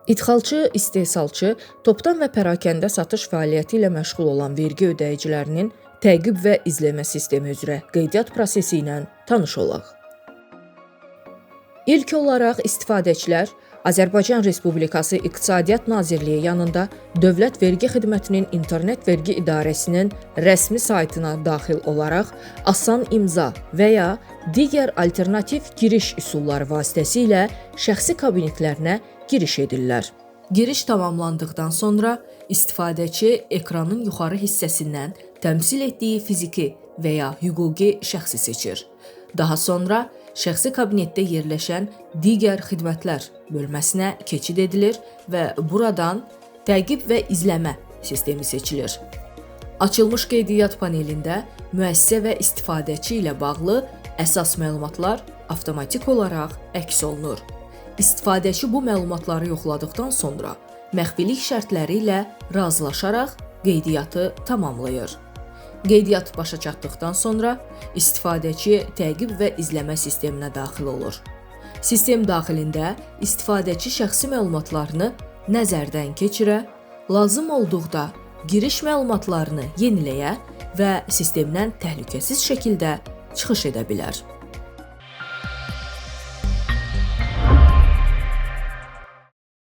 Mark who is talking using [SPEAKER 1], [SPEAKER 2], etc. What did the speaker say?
[SPEAKER 1] İdxalçı, istehsalçı, topdan və pərakəndə satış fəaliyyəti ilə məşğul olan vergi ödəyicilərinin təqib və izləmə sistemi üzrə qeydiyyat prosesi ilə tanış olaq. İlk olaraq istifadəçilər Azərbaycan Respublikası İqtisadiyyat Nazirliyi yanında Dövlət Vergi Xidmətinin İnternet Vergi İdarəsinin rəsmi saytına daxil olaraq asan imza və ya digər alternativ giriş üsulları vasitəsilə şəxsi kabinetlərinə giriş edirlər. Giriş tamamlandıqdan sonra istifadəçi ekranın yuxarı hissəsindən təmsil etdiyi fiziki və ya hüquqi şəxsi seçir. Daha sonra şəxsi kabinetdə yerləşən digər xidmətlər bölməsinə keçid edilir və buradan təqib və izləmə sistemi seçilir. Açılmış qeydiyyat panelində müəssisə və istifadəçi ilə bağlı əsas məlumatlar avtomatik olaraq əks olunur. İstifadəçi bu məlumatları yoxladıqdan sonra məxfilik şərtləri ilə razılaşaraq qeydiyyatı tamamlayır. Qeydiyyat başa çatdıqdan sonra istifadəçi təqib və izləmə sisteminə daxil olur. Sistem daxilində istifadəçi şəxsi məlumatlarını nəzərdən keçirə, lazım olduqda giriş məlumatlarını yeniləyə və sistemdən təhlükəsiz şəkildə çıxış edə bilər.